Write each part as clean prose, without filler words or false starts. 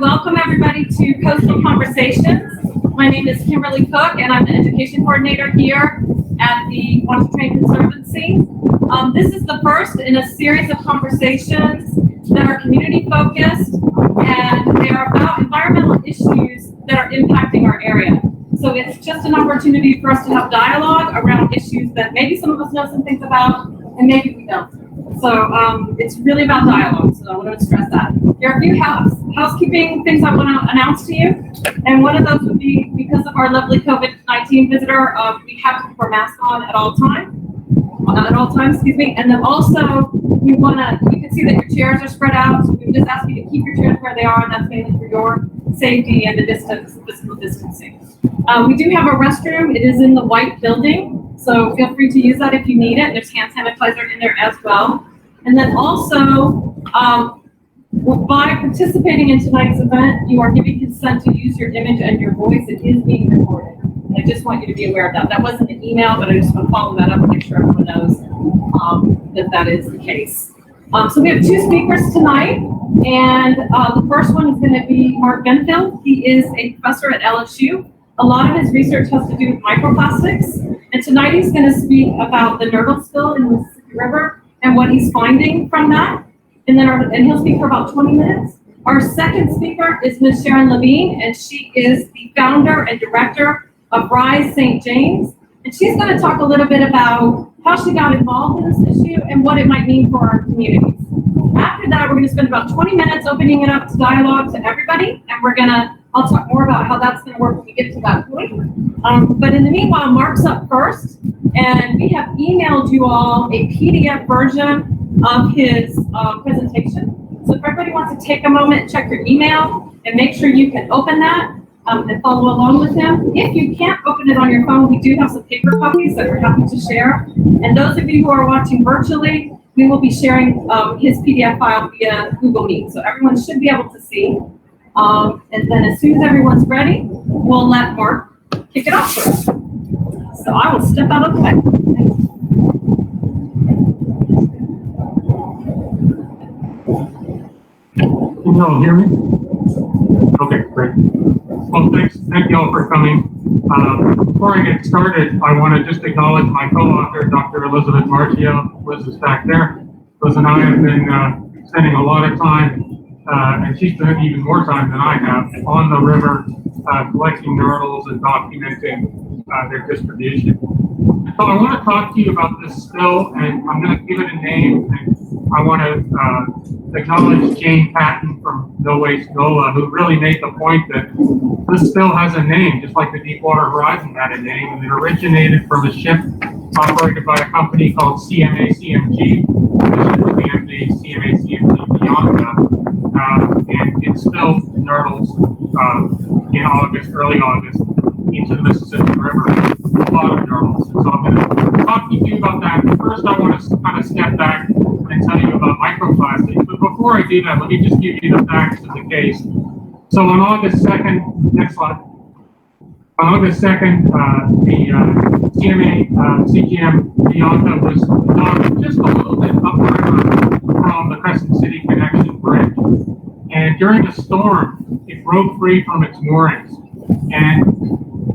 Welcome everybody to Coastal Conversations. My name is Kimberly Cook and I'm the education coordinator here at the Pontchartrain Conservancy. This is the first in a series of conversations that are community focused and they are about environmental issues that are impacting our area. So it's just an opportunity for us to have dialogue around issues that maybe some of us know some things about and maybe we don't. So it's really about dialogue, so I want to stress that. There are a few housekeeping things I want to announce to you, and one of those would be because of our lovely COVID-19 visitor, we have to keep our mask on at all times, and then also you can see that your chairs are spread out, so we just ask you to keep your chairs where they are, and that's mainly for your safety and the physical distancing. We do have a restroom. It is in the white building, so feel free to use that if you need it. There's hand sanitizer in there as well. And then also, by participating in tonight's event, you are giving consent to use your image and your voice. It is being recorded. And I just want you to be aware of that. That wasn't an email, but I just want to follow that up and make sure everyone knows that is the case. So we have two speakers tonight, and the first one is going to be Mark Benfield. He is a professor at LSU. A lot of his research has to do with microplastics, and tonight he's going to speak about the Nurdle spill in the Mississippi River and what he's finding from that. And then he'll speak for about 20 minutes. Our second speaker is Ms. Sharon Lavigne, and she is the founder and director of Rise St. James. And she's going to talk a little bit about how she got involved in this issue and what it might mean for our communities. After that, we're going to spend about 20 minutes opening it up to dialogue to everybody, and I'll talk more about how that's going to work when we get to that point. But in the meanwhile, Mark's up first, and we have emailed you all a PDF version of his presentation. So if everybody wants to take a moment, check your email, and make sure you can open that and follow along with him. If you can't open it on your phone, we do have some paper copies that we're happy to share. And those of you who are watching virtually, we will be sharing his PDF file via Google Meet. So everyone should be able to see. And then as soon as everyone's ready, we'll let Mark kick it off for us. So I will step out of the way. Can you all hear me? Okay, great. Well, thank you all for coming. Before I get started, I want to just acknowledge my co-author, Dr. Elizabeth Marchio. Liz is back there. Liz and I have been spending a lot of time and she's spent even more time than I have on the river, collecting nurdles and documenting their distribution. So I want to talk to you about this spill, and I'm going to give it a name. And I want to acknowledge Jane Patton from No Waste NOLA, who really made the point that this spill has a name, just like the Deepwater Horizon had a name, and it originated from a ship operated by a company called CMA-CMG, the ship was the MV CMA-CMG Bianca. And it spilled nurdles in early August, into the Mississippi River. A lot of nurdles. And so I'm going to talk to you about that. First, I want to kind of step back and tell you about microplastics. But before I do that, let me just give you the facts of the case. So on August 2nd, next slide. On August 2nd, the CGM Bianca was docked just a little bit upriver from the Crescent City Connection Bridge. And during a storm, it broke free from its moorings. And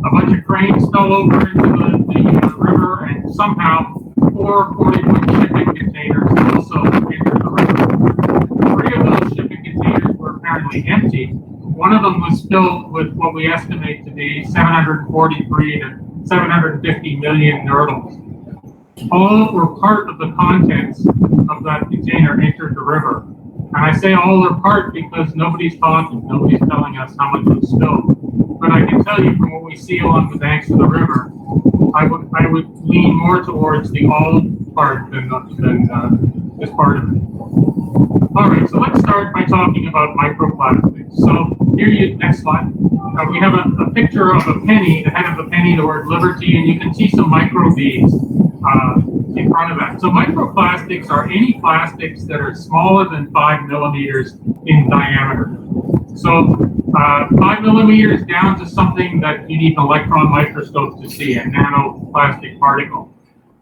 a bunch of cranes fell over into the river, and somehow 4 40-foot shipping containers also entered the river. 3 of those shipping containers were apparently empty. One of them was filled with what we estimate to be 743 to 750 million nurdles. All were part of the contents of that container entered the river. And I say all are part because nobody's talking, nobody's telling us how much was spilled. But I can tell you from what we see along the banks of the river, I would lean more towards the all part than this part of it. All right, so let's start by talking about microplastics. So next slide. We have a picture of a penny, the head of a penny, the word liberty, and you can see some microbeads in front of that. So microplastics are any plastics that are smaller than 5 millimeters in diameter. So 5 millimeters down to something that you need an electron microscope to see, a nanoplastic particle.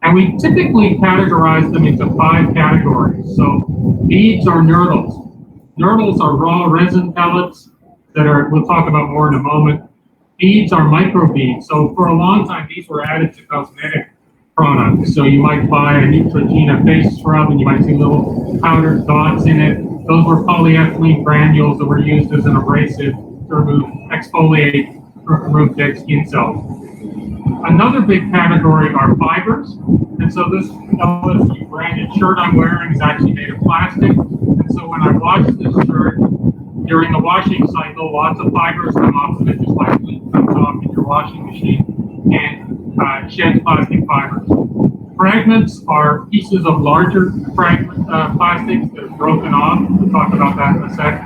And we typically categorize them into 5 categories. So beads or nurdles. Nurdles are raw resin pellets. we'll talk about more in a moment. Beads are microbeads. So for a long time, these were added to cosmetic products. So you might buy a Neutrogena face scrub and you might see little powdered dots in it. Those were polyethylene granules that were used as an abrasive to exfoliate, remove dead skin cells. Another big category are fibers. And so this LSU branded shirt I'm wearing is actually made of plastic. And so when I wash this shirt, during the washing cycle, lots of fibers come off of it, just like glue comes off in your washing machine, and sheds plastic fibers. Fragments are pieces of larger plastics that are broken off. We'll talk about that in a sec.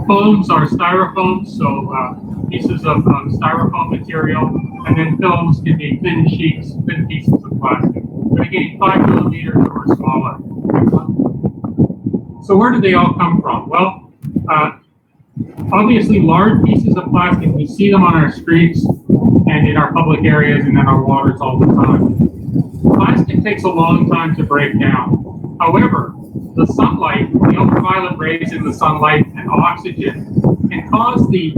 Foams are styrofoams, so pieces of styrofoam material, and then films can be thin sheets, thin pieces of plastic. But again, 5 millimeters or smaller. So where do they all come from? Well, obviously large pieces of plastic, we see them on our streets and in our public areas and in our waters all the time. Plastic takes a long time to break down. However, the sunlight, the ultraviolet rays in the sunlight and oxygen can cause the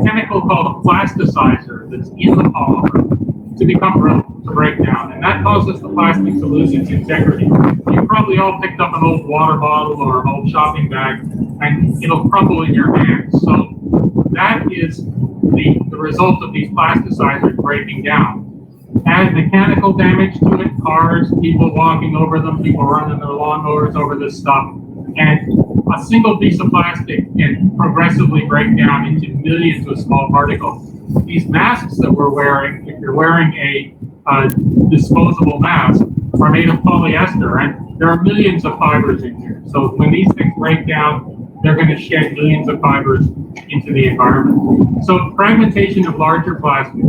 chemical called a plasticizer that's in the polymer to become brittle, to break down. And that causes the plastic to lose its integrity. You probably all picked up an old water bottle or an old shopping bag and it'll crumble in your hands. So that is the result of these plasticizers breaking down. Add mechanical damage to it, cars, people walking over them, people running their lawnmowers over this stuff, and a single piece of plastic can progressively break down into millions of small particles. These masks that we're wearing, if you're wearing a disposable mask, are made of polyester, and there are millions of fibers in here. So when these things break down, they're going to shed millions of fibers into the environment. So fragmentation of larger plastics.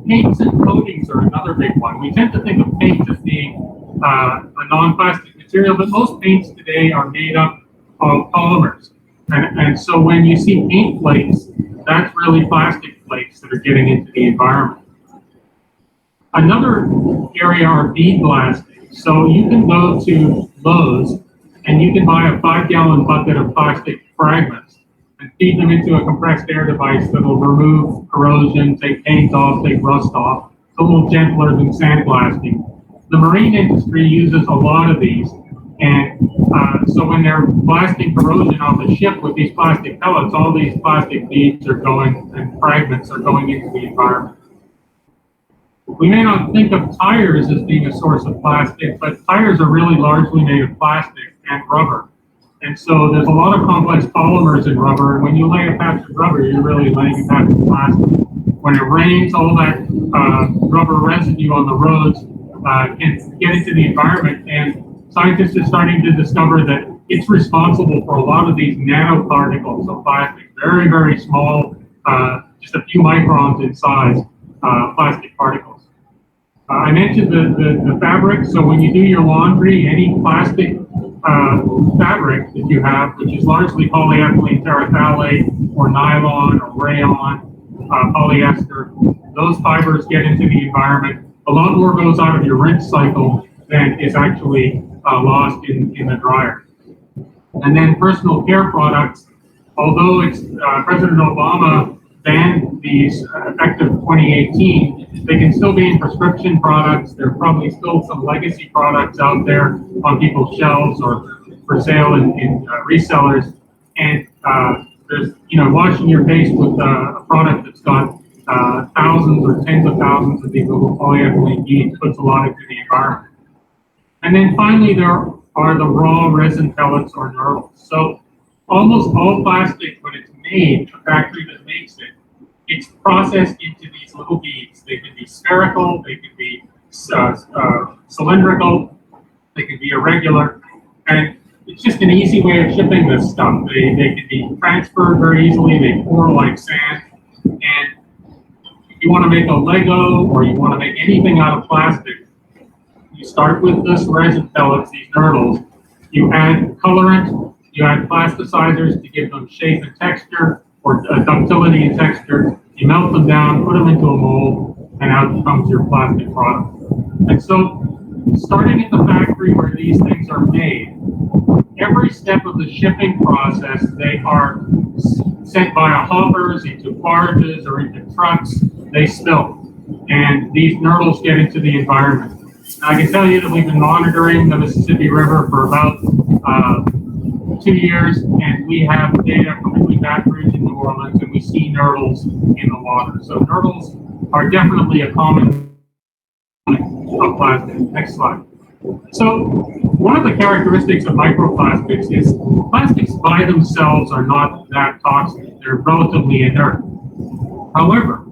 Paints and coatings are another big one. We tend to think of paint as being a non-plastic material, but most paints today are made up of polymers. And so when you see paint flakes, that's really plastic flakes that are getting into the environment. Another area are bead plastics. So you can go to Lowe's and you can buy a 5-gallon bucket of plastic fragments and feed them into a compressed air device that will remove corrosion, take paint off, take rust off. It's a little gentler than sandblasting. The marine industry uses a lot of these, and so when they're blasting corrosion off a ship with these plastic pellets, all these plastic beads are going, and fragments are going into the environment. We may not think of tires as being a source of plastic, but tires are really largely made of plastic and rubber. And so there's a lot of complex polymers in rubber, and when you lay a patch of rubber, you're really laying a patch of plastic. When it rains, all that rubber residue on the roads can get into the environment, and scientists are starting to discover that it's responsible for a lot of these nanoparticles of plastic, very, very small, just a few microns in size, plastic particles. I mentioned the fabric, so when you do your laundry, any plastic fabric that you have, which is largely polyethylene terephthalate or nylon or rayon, polyester, those fibers get into the environment. A lot more goes out of your rinse cycle than is actually lost in the dryer. And then personal care products, although President Obama banned these effective 2018, they can still be in prescription products. There are probably still some legacy products out there on people's shelves or for sale in resellers. And there's, washing your face with a product that's got thousands or tens of thousands of these little polyethylene beads puts a lot into the environment. And then finally, there are the raw resin pellets or nurdles. So almost all plastic, when it's made, a factory that makes it, it's processed into these little beads. They can be spherical, they can be cylindrical, they can be irregular, and it's just an easy way of shipping this stuff. They can be transferred very easily, they pour like sand, and if you want to make a Lego or you want to make anything out of plastic, you start with this resin pellets, these nurdles, you add colorant, you add plasticizers to give them shape and texture, or ductility and texture, you melt them down, put them into a mold, and out comes your plastic product. And so, starting at the factory where these things are made, every step of the shipping process, they are sent via hoppers into barges or into trucks, they spill. And these nurdles get into the environment. Now, I can tell you that we've been monitoring the Mississippi River for about 2 years, and we have data from Baton Rouge in New Orleans, and we see nurdles in the water. So nurdles are definitely a common of plastic. Next slide. So one of the characteristics of microplastics is plastics by themselves are not that toxic. They're relatively inert. However,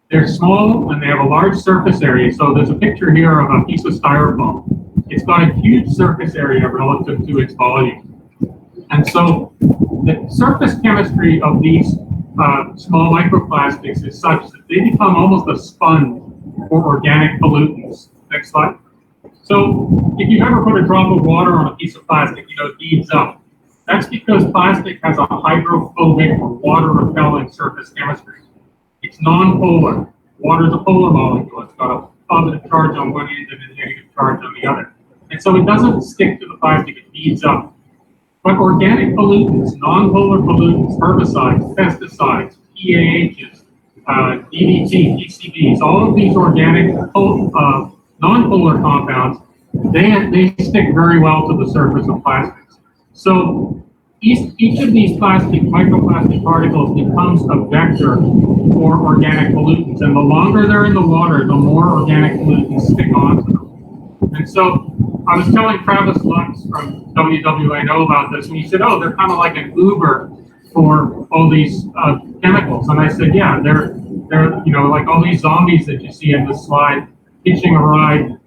they're small and they have a large surface area. So there's a picture here of a piece of styrofoam. It's got a huge surface area relative to its volume. And so the surface chemistry of these small microplastics is such that they become almost a sponge for organic pollutants. Next slide. So if you've ever put a drop of water on a piece of plastic, it beads up. That's because plastic has a hydrophobic or water-repelling surface chemistry. It's non-polar. Water is a polar molecule. It's got a positive charge on one end and a negative charge on the other. And so it doesn't stick to the plastic, it beads up. But organic pollutants, non-polar pollutants, herbicides, pesticides, PAHs, DDT, PCBs, all of these organic non-polar compounds, they stick very well to the surface of plastics. So each of these microplastic particles becomes a vector for organic pollutants. And the longer they're in the water, the more organic pollutants stick onto them. And so I was telling Travis Lutz from WWNO about this, and he said, oh, they're kind of like an Uber for all these chemicals. And I said, yeah, they're like all these zombies that you see in this slide, hitching a ride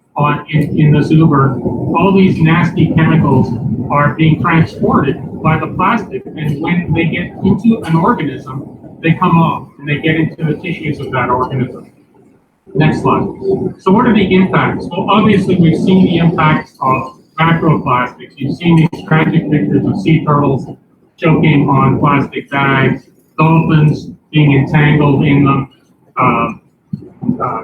in this Uber. All these nasty chemicals are being transported by the plastic, and when they get into an organism, they come off and they get into the tissues of that organism. Next slide. So what are the impacts? Well, obviously we've seen the impacts of macroplastics. You've seen these tragic pictures of sea turtles choking on plastic bags, dolphins being entangled in them,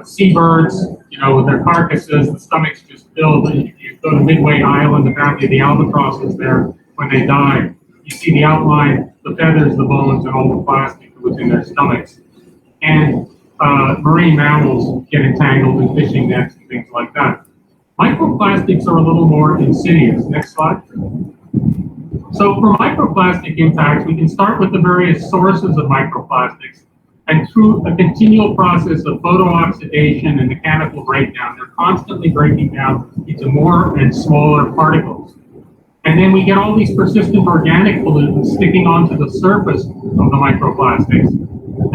seabirds, with their carcasses, the stomachs just filled. You go to Midway Island, apparently the albatross is there when they die. You see the outline, the feathers, the bones, and all the plastic that was in their stomachs. And marine mammals get entangled in fishing nets and things like that. Microplastics are a little more insidious. Next slide. So for microplastic impacts, we can start with the various sources of microplastics. And through a continual process of photooxidation and mechanical breakdown, they're constantly breaking down into more and smaller particles. And then we get all these persistent organic pollutants sticking onto the surface of the microplastics.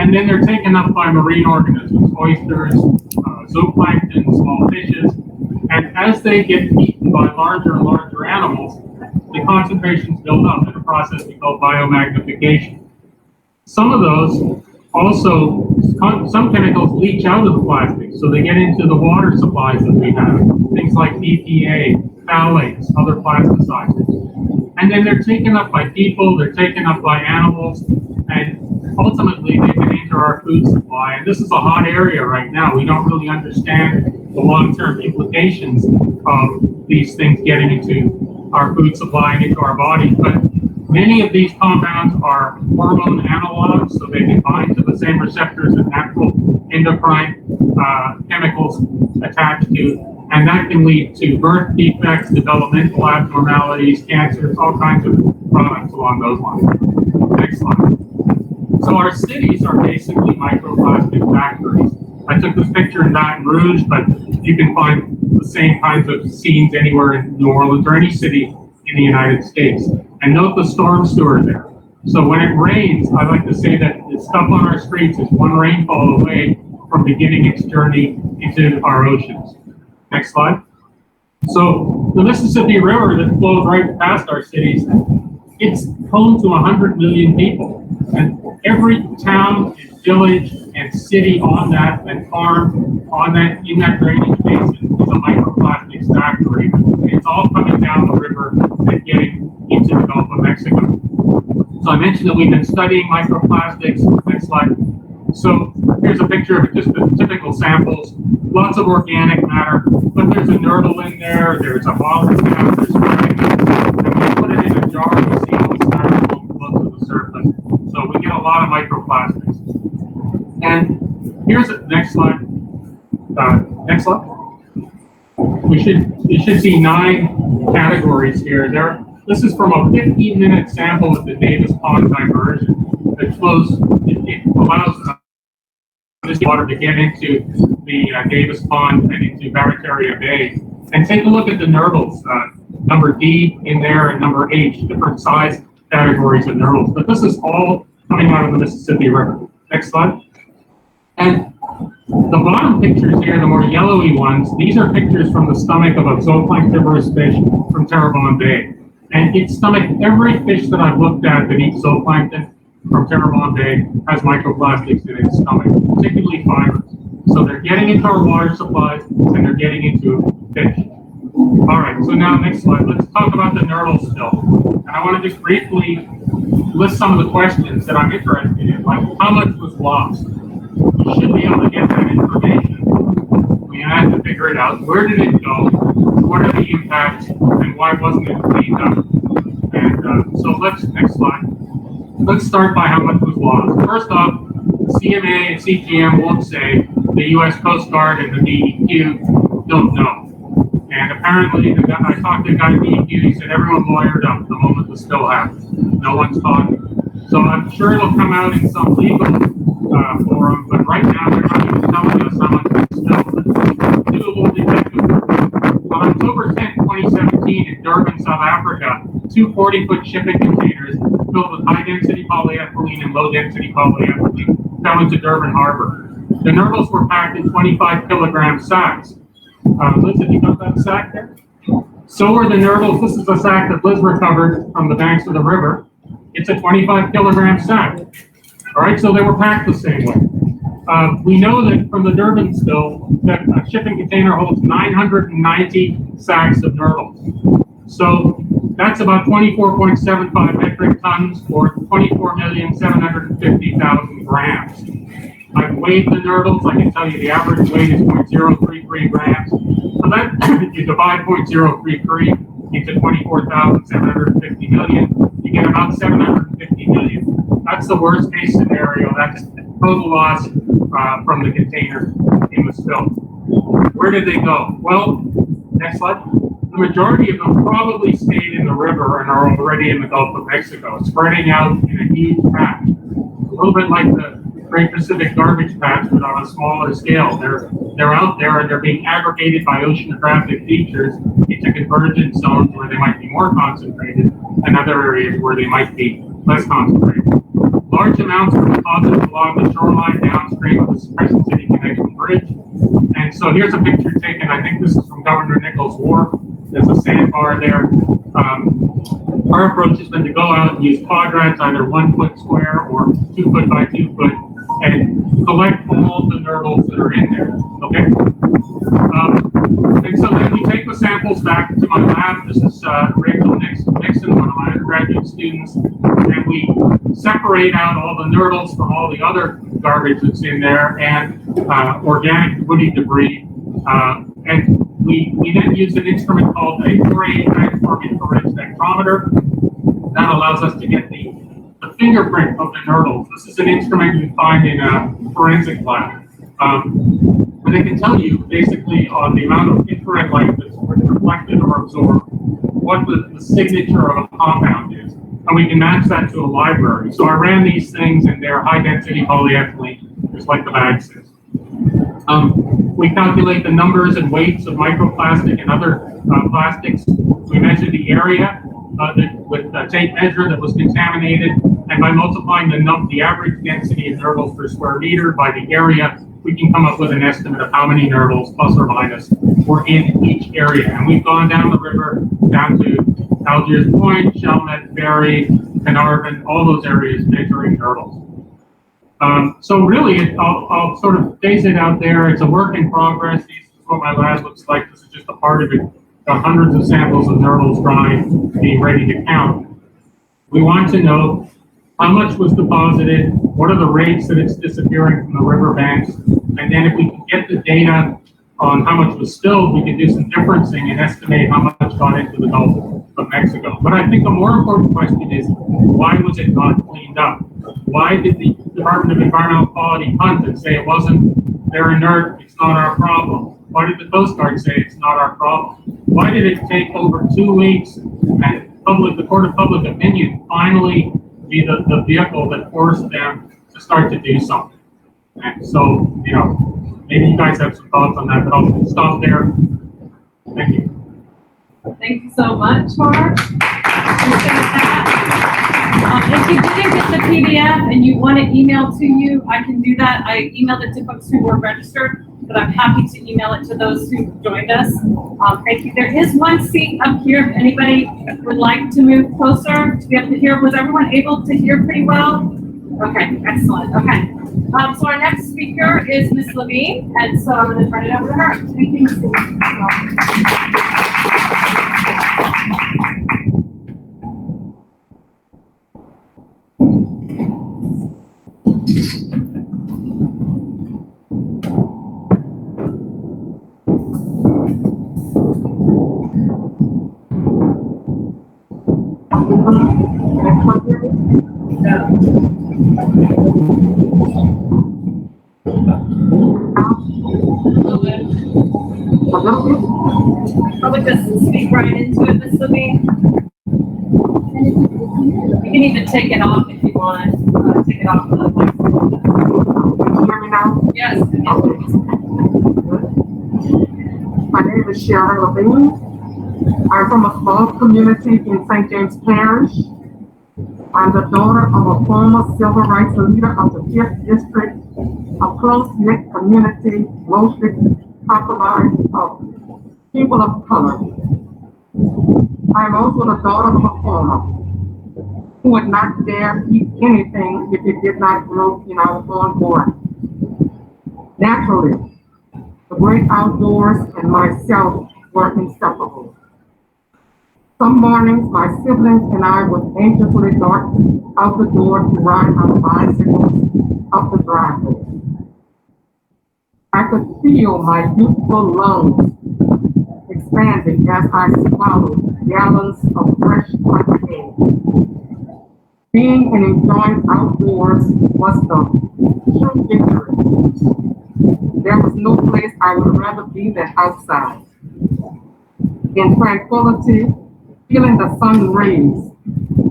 And then they're taken up by marine organisms, oysters, zooplankton, small fishes. And as they get eaten by larger and larger animals, the concentrations build up in a process we call biomagnification. Some of those also, some chemicals leach out of the plastic, so they get into the water supplies that we have, things like BPA, phthalates, other plasticizers. And then they're taken up by people, they're taken up by animals, and ultimately they can enter our food supply. And this is a hot area right now. We don't really understand the long-term implications of these things getting into our food supply and into our bodies. But many of these compounds are hormone analogs, so they can bind to the same receptors that natural endocrine chemicals attach to, and that can lead to birth defects, developmental abnormalities, cancers, all kinds of products along those lines. Next slide. So our cities are basically microplastic factories. I took this picture in Baton Rouge, but you can find the same kinds of scenes anywhere in New Orleans or any city in the United States. And note the storm sewer there. So when it rains, I like to say that the stuff on our streets is one rainfall away from beginning its journey into our oceans. Next slide. So the Mississippi River that flows right past our cities, it's home to 100 million people. And every town and village and city on that and farm on that in that drainage basin is a microplastics factory. And it's all coming down the river and getting into the Gulf of Mexico. So I mentioned that we've been studying microplastics. Next slide. So here's a picture of just the typical samples. Lots of organic matter, but there's a nurdle in there, there's a mollusc, there's and we put it in a jar, we see all the styrofoam flow to the surface. So we get get a lot of microplastics. And here's the next slide. Next slide. You should see 9 categories here. This is from a 15-minute sample of the Davis Pond diversion. It allows this water to get into the Davis Pond and into Barataria Bay. And take a look at the nurdles, number D in there and number H, different size categories of nurdles. But this is all coming out of the Mississippi River. Next slide. And the bottom pictures here, the more yellowy ones, these are pictures from the stomach of a zooplanktivorous fish from Terrebonne Bay. And its stomach, every fish that I've looked at that eats zooplankton from Terrebonne Bay has microplastics in its stomach, particularly fibers. So they're getting into our water supplies and they're getting into fish. All right, so now next slide. Let's talk about the nurdle still. And I want to just briefly list some of the questions that I'm interested in, like how much was lost? You should be able to get that information. We had to figure it out. Where did it go? What are the impacts? And why wasn't it cleaned up? And so next slide. Let's start by how much was lost. First off, CMA and CGM won't say. The U.S. Coast Guard and the DEQ don't know. And apparently, I talked to the guy at DEQ, he said everyone lawyered up the moment the spill happened. No one's talking. So I'm sure it'll come out in some legal forum, but right now they're not even telling us how much it's still doable detective work. On October 10, 2017, in Durban, South Africa, 2 40-foot shipping containers filled with high-density polyethylene and low-density polyethylene fell into Durban Harbor. The nurdles were packed in 25-kilogram sacks. Liz, have you got that sack there? So were the nurdles. This is a sack that Liz recovered from the banks of the river. It's a 25-kilogram sack. All right, so they were packed the same way. We know that from the Durban spill that a shipping container holds 990 sacks of nurdles. So that's about 24.75 metric tons or 24,750,000 grams. I've weighed the nurdles. I can tell you the average weight is 0.033 grams. So that, if you divide 0.033 into 24,750 million, you get about 750 million. That's the worst case scenario. That's total loss from the container in the spill. Where did they go? Well, next slide. The majority of them probably stayed in the river and are already in the Gulf of Mexico, spreading out in a huge patch. A little bit like the Great Pacific Garbage Patch, but on a smaller scale. They're out there and they're being aggregated by oceanographic features into convergence zones where they might be more concentrated and other areas where they might be less concentrated. Large amounts were deposited along the shoreline downstream of the Crescent City Connection Bridge. And so here's a picture taken, I think this is from Governor Nichols' Wharf. There's a sandbar there. Our approach has been to go out and use quadrats, either 1 foot square or 2 foot by 2 foot, and collect all the nurdles that are in there, okay? And so then we take the samples back to my lab. This is Rachel Nixon, one of my undergraduate students, and we separate out all the nurdles from all the other garbage that's in there and organic woody debris. And we then use an instrument called a Fourier transform infrared spectrometer. That allows us to get the fingerprint of the nurdles. This is an instrument you find in a forensic lab. And they can tell you basically on the amount of infrared light that's reflected or absorbed, what the signature of a compound is. And we can match that to a library. So I ran these things and they're high density polyethylene, just like the bag says. We calculate the numbers and weights of microplastic and other plastics. We measure the area with a tape measure that was contaminated, and by multiplying the average density of nurdles per square meter by the area, we can come up with an estimate of how many nurdles, plus or minus, were in each area. And we've gone down the river, down to Algiers Point, Chalmette, Berry, Carnarvon, all those areas measuring nurdles. So really, I'll sort of phase it out there. It's a work in progress. This is what my lab looks like. This is just a part of it. Got hundreds of samples of nurdles drying, being ready to count. We want to know how much was deposited, what are the rates that it's disappearing from the riverbanks, and then if we can get the data on how much was spilled, we can do some differencing and estimate how much got into the Gulf of Mexico. But I think the more important question is, why was it not cleaned up? Why did the Department of Environmental Quality punt and say it wasn't, they're inert, it's not our problem? Why did the Coast Guard say it's not our problem? Why did it take over 2 weeks and the Court of Public Opinion finally be the vehicle that forced them to start to do something? And so, maybe you guys have some thoughts on that, but I'll stop there. Thank you. Thank you so much, Mark. If you didn't get the PDF and you want it emailed to you, I can do that. I emailed it to folks who were registered, but I'm happy to email it to those who joined us. Thank you. There is one seat up here if anybody would like to move closer to be able to hear. Was everyone able to hear pretty well? Okay, excellent. Okay. So our next speaker is Miss Lavigne, and so I'm going to turn it over to her. Thank you, Ms. Lavigne. Probably just speak right into it, Ms. Lavigne. You can even take it off if you want. Take it off of the microphone. Can you hear me now? Yes. My name is Sharon Lavigne. I'm from a small community in St. James Parish. I'm the daughter of a former civil rights leader of the 5th District, a close-knit community mostly comprised of people of color. I'm also the daughter of a farmer who would not dare eat anything if it did not grow in our farm border. Naturally, the great outdoors and myself were inseparable. Some mornings, my siblings and I would anxiously dart out the door to ride our bicycles up the driveway. I could feel my youthful lungs expanding as I swallowed gallons of fresh white air. Being and enjoying outdoors was the true victory. There was no place I would rather be than outside. In tranquility, feeling the sun rays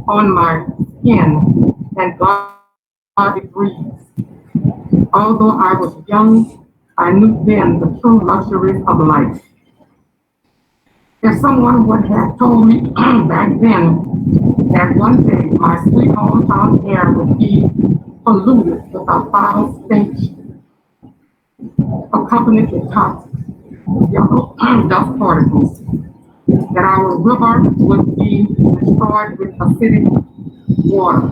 on my skin and body breeze. Although I was young, I knew then the true luxuries of life. If someone would have told me back then that one day my sweet hometown air would be polluted with a foul stench accompanied with toxic yellow dust particles, that our river would be destroyed with acidic water,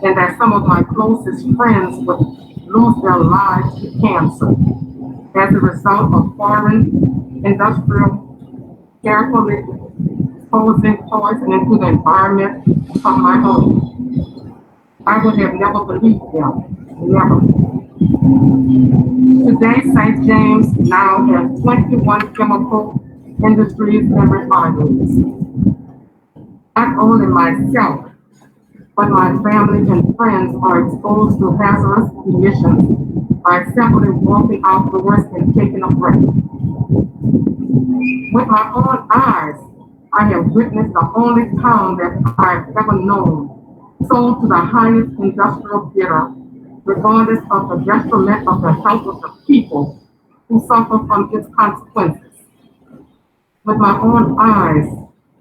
and that some of my closest friends would lose their lives to cancer as a result of foreign industrial carefully exposing poison into the environment from my home. I would have never believed them, never. Today, St. James now has 21 chemical industries and refineries. Not only myself, but my family and friends are exposed to hazardous emissions by simply walking outdoors and taking a break. With my own eyes, I have witnessed the only town that I've ever known sold to the highest industrial bidder, regardless of the detriment of the health of the people who suffer from its consequences. With my own eyes,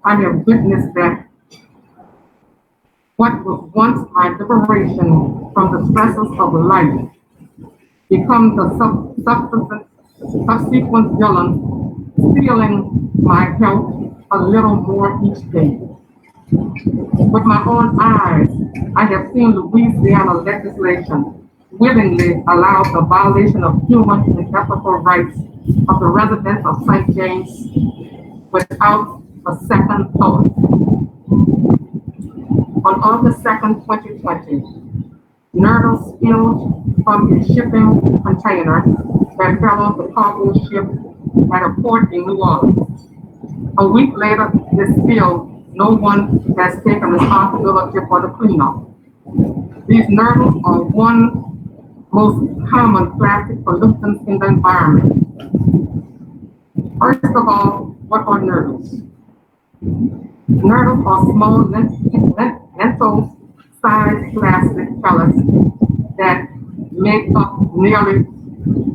I have witnessed that what was once my liberation from the stresses of life becomes the subsequent villain, stealing my health a little more each day. With my own eyes, I have seen Louisiana legislation willingly allow the violation of human and ethical rights of the residents of St. James without a second thought. On August 2nd, 2020, Nurdle spilled from a shipping container that fell off the cargo ship at a port in New Orleans. A week later, this spill no one has taken responsibility for the cleanup. These nurdles are one most common plastic pollutants in the environment. First of all, what are nurdles? Nurdles are small lentil-sized plastic pellets that make up nearly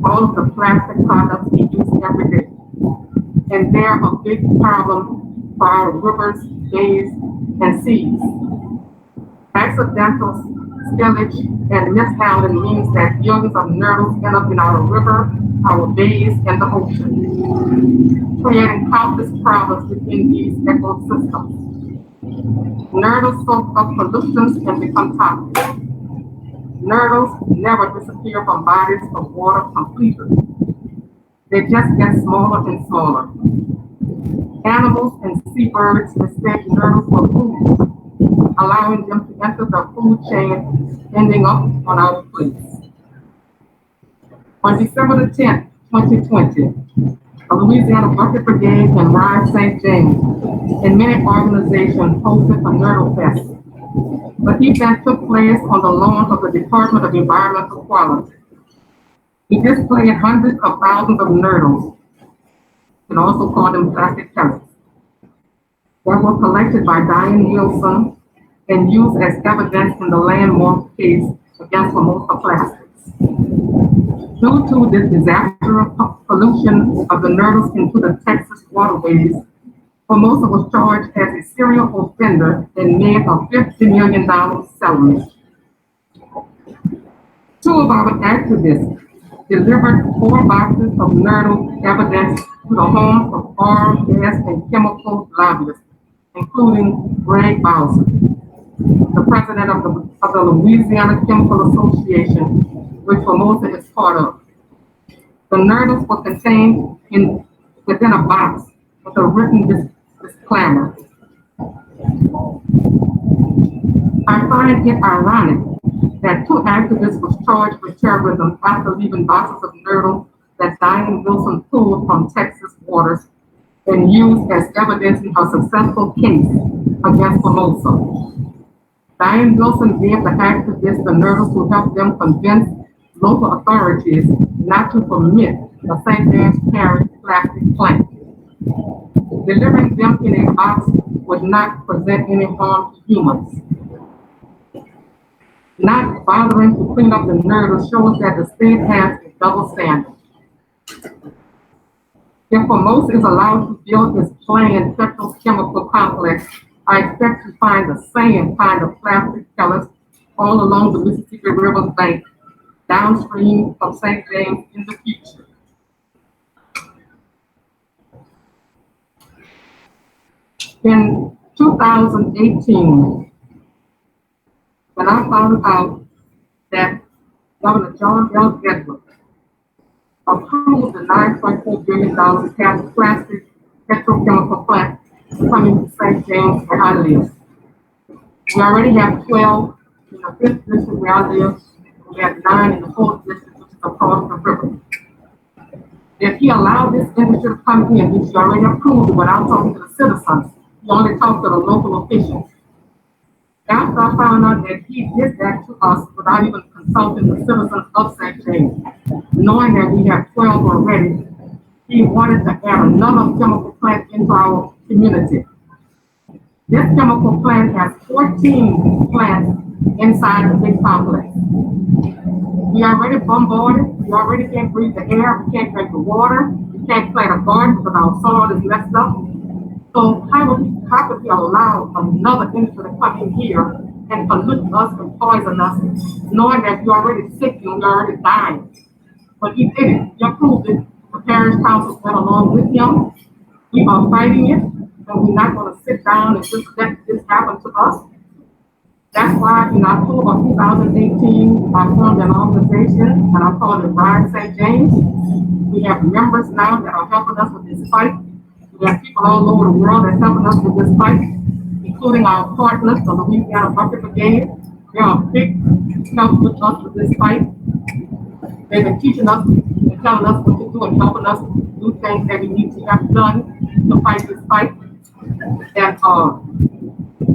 all of the plastic products we use every day. And they're a big problem for our rivers, bays, and seas. Accidental spillage and mishandling means that billions of nurdles end up in our river, our bays, and the ocean, creating countless problems within these ecosystems. Nurdles soak up pollutants and become toxic. Nurdles never disappear from bodies of water completely. They just get smaller and smaller. Animals and seabirds mistake nurdles for food, allowing them to enter the food chain, ending up on our plates. On December the 10th, 2020, the Louisiana Bucket Brigade and Rise St. James and many organizations hosted a Nurdle Fest. The event took place on the lawn of the Department of Environmental Quality. We displayed hundreds of thousands of nurdles, and also call them plastic pellets, that were collected by Diane Nielsen and used as evidence in the landmark case against Formosa Plastics. Due to the disastrous pollution of the nurdles into the Texas waterways, Formosa was charged as a serial offender and made a $50 million settlement. Two of our activists delivered 4 boxes of nurdle evidence to the homes of oil, gas, and chemical lobbyists, including Greg Bowser, the president of the Louisiana Chemical Association, which Formosa is part of. The nurdles were contained within a box with a written disclaimer. I find it ironic that 2 activists were charged with terrorism after leaving boxes of nurdle that Diane Wilson pulled from Texas waters and used as evidence in her successful case against Formosa. Diane Wilson gave the activists the nurdles to help them convince local authorities not to permit the St. James Parish plastic plant. Delivering them in a box would not present any harm to humans. Not bothering to clean up the nurdles shows that the state has a double standard. If Formosa is allowed to build its planned petrochemical complex, I expect to find the same kind of plastic pellets all along the Mississippi River's bank, downstream of St. James in the future. In 2018, when I found out that Governor John L. Edwards approved the $9.4 billion plastic petrochemical plant coming to St. James where I live. We already have 12 in the 5th district where I live. We have 9 in the 4th district, which is across the river. If he allowed this industry to come in, which he already approved without talking to the citizens, he only talked to the local officials. After I found out that he did that to us without even consulting the citizens of St. James, knowing that we have 12 already, he wanted to add another chemical plant into our community. This chemical plant has 14 plants inside the big complex. We already bombarded, we already can't breathe the air, we can't drink the water, we can't plant a garden because our soil is messed up. So how could he allow another industry to come in here and pollute us and poison us, knowing that you're already sick and you're already dying? But he did it, he approved it. The parish council went along with him. We are fighting it, and we're not going to sit down and just let this happen to us. That's why in October 2018, I formed an organization, and I called it Rise St. James. We have members now that are helping us with this fight. We have people all over the world that's helping us with this fight, including our partners, the Louisiana Bucket Brigade. They are big help with us with this fight. They've been teaching us and telling us what to do and helping us do things that we need to have done to fight this fight. And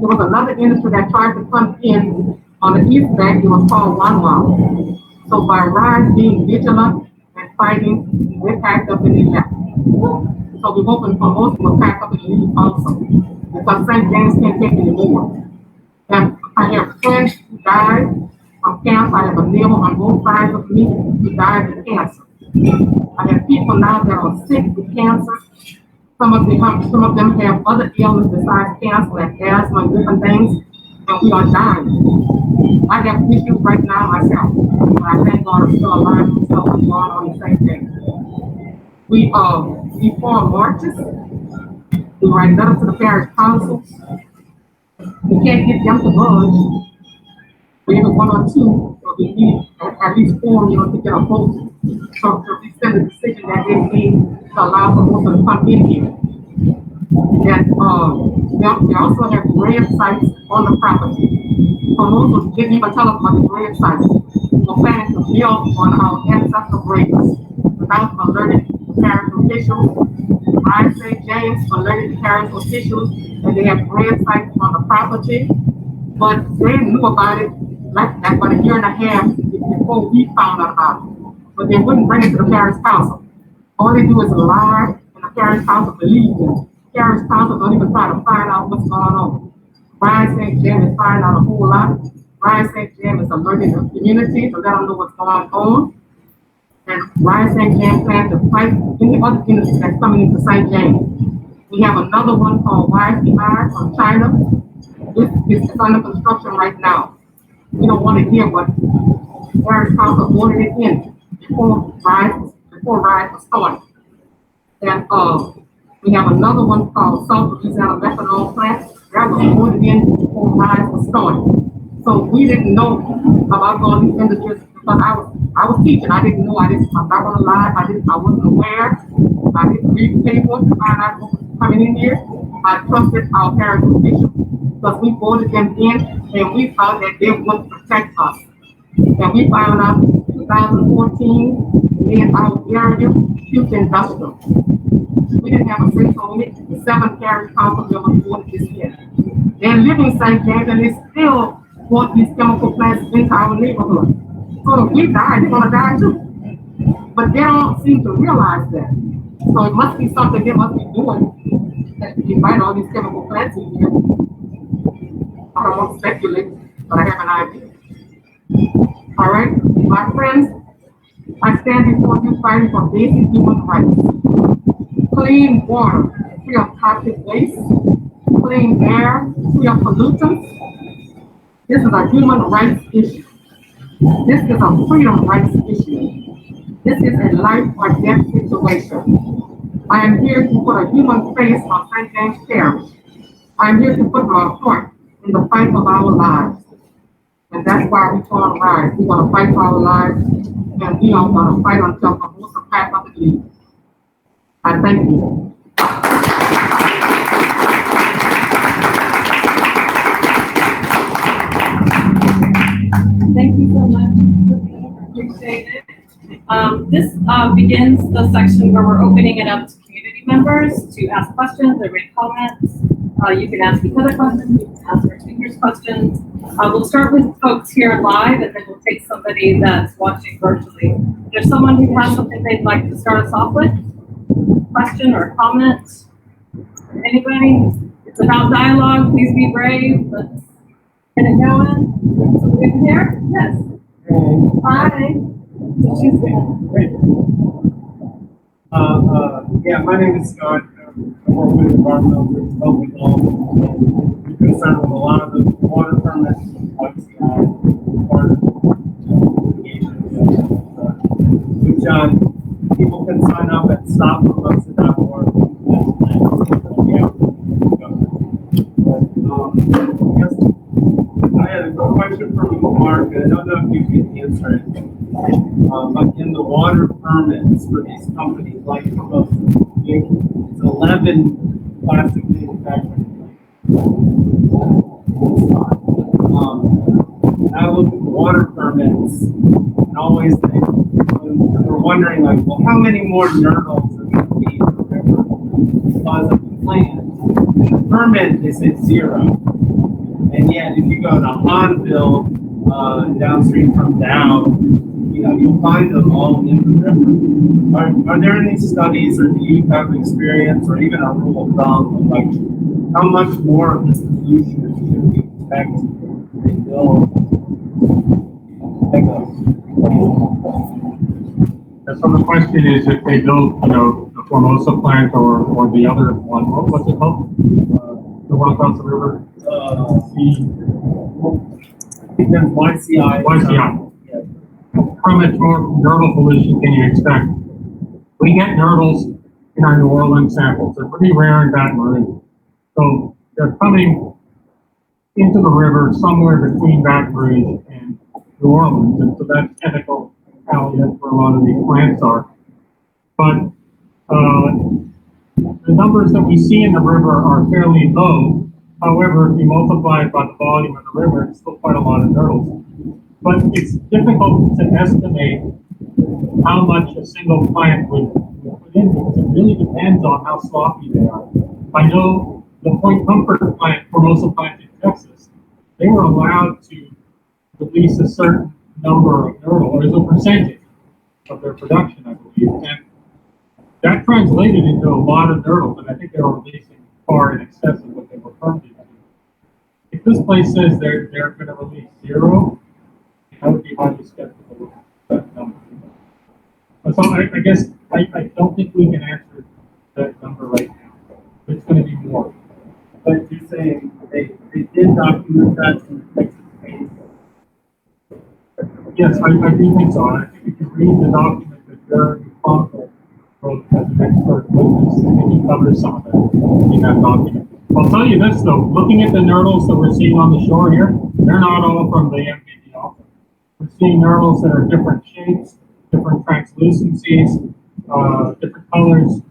There was another industry that tried to come in on the east bank. It was called One Wow. So by Rise being vigilant and fighting, we packed up and we left. So we're hoping for most will pack up and leave also, because St. James can't take anymore. And I have friends who died of cancer. I have a neighbor on both sides of me who died of cancer. I have people now that are sick with cancer. Some of them have other ailments besides cancer, like asthma and different things, and we are dying. I have issues right now myself, but I thank God I'm still alive and still going on the same thing. We form marches. We write letters to the parish council. We can't get them to budge. We have one or two, but we need at least four, to get a vote. So to rescind the decision that they made to allow for most to come in here. And they also have grave sites on the property. For those who didn't even tell us about the grave sites, we're planning to build on our ancestral graves without alerting parish officials. I say James alerted parish officials, and they have grave sites on the property, but they knew about it like about a year and a half before we found out about it. But they wouldn't bring it to the parish council. All they do is lie, and the parish council believes them. Parish council don't even try to find out what's going on. Brian St. James is finding out a whole lot. Brian St. James is alerting the community to let them know what's going on. And Brian St. James plans to fight any other industry that's coming into St. James. We have another one called YCI from China. This is under construction right now. We don't want to hear what parish council voted it in before Rise was started. And we have another one called South Louisiana Methanol Plant. That was voted in before Rise was started. So we didn't know about all these industries because I was teaching. I'm not gonna lie, I wasn't aware. I didn't read the paper to find out what was coming in here. I trusted our parish officials because we voted them in and we thought that they would protect us. And we found out in 2014 in our area, future industrial. We didn't have a say on it. The 7 parish council members voted this year. They're living in St. James and they still want these chemical plants into our neighborhood. So if we die, they're gonna die too. But they don't seem to realize that. So it must be something they must be doing that invite all these chemical plants in here. I don't want to speculate, but I have an idea. All right, my friends, I stand before you fighting for basic human rights. Clean water, free of toxic waste. Clean air, free of pollutants. This is a human rights issue. This is a freedom rights issue. This is a life or death situation. I am here to put a human face on St. James Parish. I am here to put my heart in the fight of our lives. And that's why we call Rise. We're going to fight for our lives, and we are going to fight until the most of path of the lead. I thank you. Thank you so much. Appreciate it. This begins the section where we're opening it up to community members to ask questions or make comments. You can ask each other questions, you can ask our speakers questions. We'll start with folks here live, and then we'll take somebody that's watching virtually. If there's someone who has something they'd like to start us off with, question or comment? Anybody? It's about dialogue. Please be brave. Let's get it going. Somebody here? Yes. Hi. Yeah, my name is Scott. I work with environmental development law. I'm concerned with a lot of the water permits, obviously, part of which people can sign up at stopformosa.org. I had a question for Mark, and I don't know if you can answer it. But in the water permits for these companies like Formosa, it's 11 plastic manufacturing. I look at the water permits and always think, we're wondering, like, well, how many more nurdles are going to be in the river because of the plan? In the permit, they say 0. And yet, if you go to Hanville, downstream from Dow, you'll find them all in the river. Are there any studies, or do you have experience, or even a rule of thumb of like how much more of this pollution should we expect to build? So the question is, if they build, the Formosa plant or the other one, what's it called? The one across the river? I think there's YCI. YCI. How much more nurdle pollution can you expect? We get nurdles in our New Orleans samples. They're pretty rare in Baton Rouge. So they're coming into the river somewhere between Baton Rouge and New Orleans. And so that's typical how where a lot of these plants are. But the numbers that we see in the river are fairly low. However, if you multiply it by the volume of the river, it's still quite a lot of nurdles. But it's difficult to estimate how much a single plant would put in because it really depends on how sloppy they are. I know the Point Comfort plant, Formosa plant in Texas, they were allowed to release a certain number of nurdle, or as a percentage of their production, I believe. And that translated into a lot of nurdles, and I think they were releasing far in excess of what they were permitted to do. If this place says they're going to release zero, I would be highly skeptical of that number. So I guess I don't think we can answer that number right now. It's going to be more. But you're saying they did document that in the Texas case? Yes, I do think so. I think if you read the document that Jeremy Conkle wrote as an expert witness, I think he covers some of that in that document. I'll tell you this though, looking at the nurdles that we're seeing on the shore here, they're not all from the MPD office. We're seeing nurdles that are different shapes, different translucencies, different colors.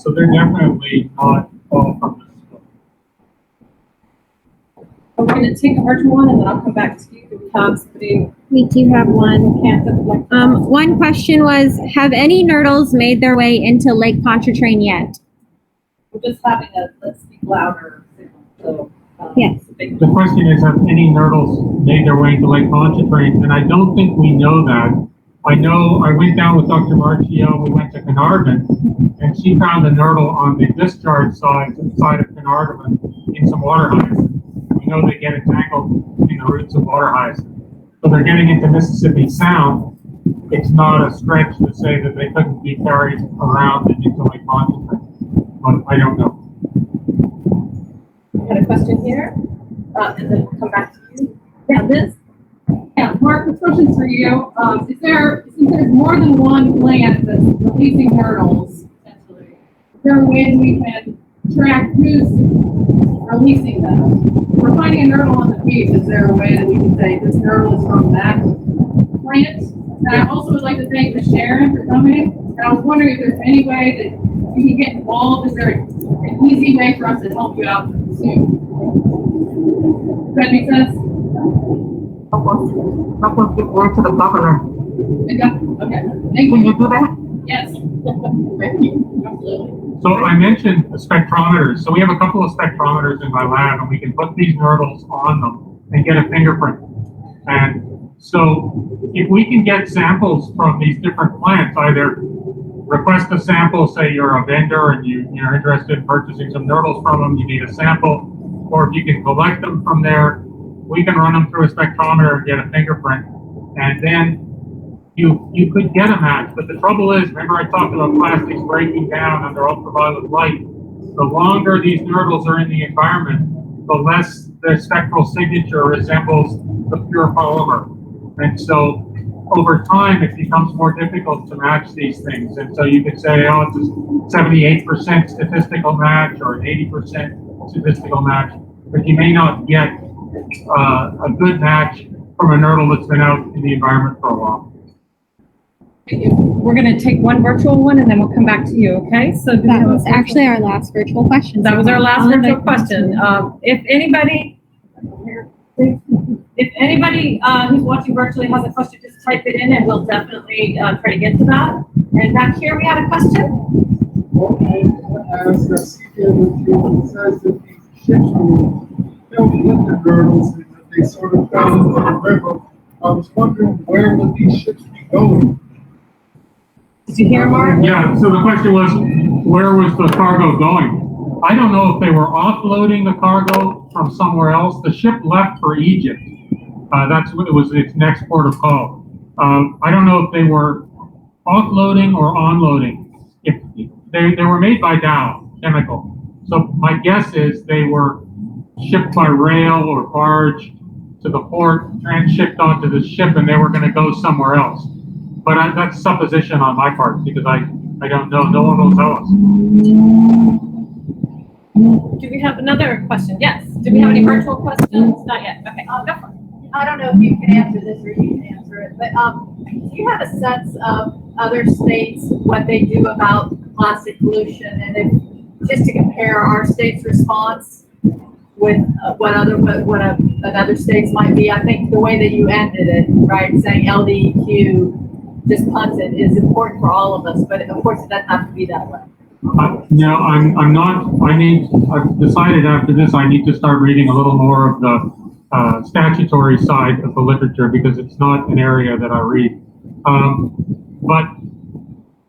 So they're definitely not all from this scope. We're going to take a virtual one, and then I'll come back to you. Do we have somebody? We do have one. Can't deflect. One question was, have any nurdles made their way into Lake Pontchartrain yet? We're just having a let's speak louder signal. So, Yes. The question is, have any nurdles made their way into Lake Pontchartrain? And I don't think we know that. I know I went down with Dr. Marchio, we went to Carnarvon, and she found a nurdle on the discharge side to the side of Carnarvon in some water hyacinth. We know they get entangled in the roots of water hyacinth. So they're getting into Mississippi Sound. It's not a stretch to say that they couldn't be carried around and into Lake Pontchartrain, but I don't know. We had a question here, and then we'll come back to you. Yeah, Liz? Yeah, Mark, this question's for you. Since there's more than one plant that's releasing nurdles, essentially, is there a way that we can track who's releasing them? If we're finding a nurdle on the beach, is there a way that we can say this nurdle is from that plant? And I also would like to thank Ms. Sharon for coming. And I was wondering if there's any way that you can get involved. Is there an easy way for us to help you out soon? Does that make sense? Help us get word to the governor. Okay. Thank Can you. you do that? Yes. Thank you. Absolutely. So I mentioned the spectrometers. So we have a couple of spectrometers in my lab, and we can put these nurdles on them and get a fingerprint. And so if we can get samples from these different plants, either request a sample, say you're a vendor and you're interested in purchasing some nurdles from them, you need a sample, or if you can collect them from there, we can run them through a spectrometer and get a fingerprint. And then you could get a match, but the trouble is, remember I talked about plastics breaking down under ultraviolet light. The longer these nurdles are in the environment, the less their spectral signature resembles the pure polymer. And so over time, it becomes more difficult to match these things. And so you could say, oh, it's a 78% statistical match or an 80% statistical match, but you may not get a good match from a nurdle that's been out in the environment for a while. We're going to take one virtual one, and then we'll come back to you, okay? So That was actually our last virtual question. That was our last virtual question. If anybody who's watching virtually has a question, just type it in and we'll definitely try to get to that. And back here, we had a question. Okay, as the speaker says that these ships will don't get the nurdles and that they sort of fell into the river. I was wondering where would these ships be going? Did you hear, Mark? Yeah, so the question was, where was the cargo going? I don't know if they were offloading the cargo from somewhere else. The ship left for Egypt. That's what it was, its next port of call. I don't know if they were offloading or onloading. If they were made by Dow Chemical. So my guess is they were shipped by rail or barge to the port, transshipped onto the ship, and they were going to go somewhere else. But that's supposition on my part because I don't know. No one will tell us. Do we have another question? Yes. Do we have any virtual questions? Not yet. Okay, go for it. I don't know if you can answer this or you can answer it, but do you have a sense of other states, what they do about plastic pollution, and if, just to compare our state's response with what other states might be? I think the way that you ended it, right, saying LDEQ, just punted, is important for all of us, but of course it doesn't have to be that way. No, I'm not. I've decided after this I need to start reading a little more of the statutory side of the literature because it's not an area that I read. But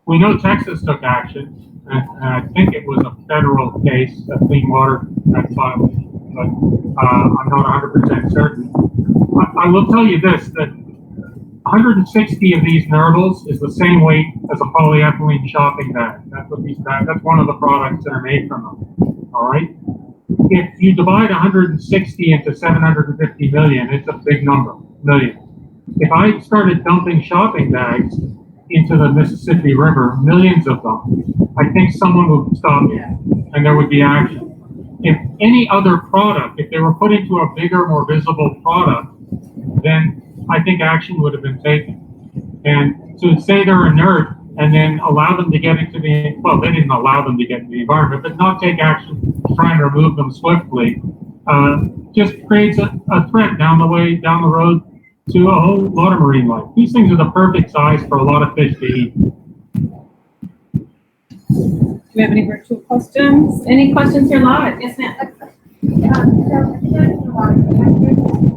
we know Texas took action, and I think it was a federal case, a Clean Water Act violation, but I'm not 100% certain. I will tell you this, that 160 of these nurdles is the same weight as a polyethylene shopping bag. That's one of the products that are made from them. All right. If you divide 160 into 750 million, it's a big number, million. If I started dumping shopping bags into the Mississippi River, millions of them, I think someone would stop me and there would be action. If any other product, if they were put into a bigger, more visible product, then I think action would have been taken. And to say they're inert and then allow them to get into the, well, they didn't allow them to get into the environment, but not take action to try and remove them swiftly, just creates a threat down the road to a whole lot of marine life. These things are the perfect size for a lot of fish to eat. Do we have any virtual questions? Any questions here live? Yes, ma'am.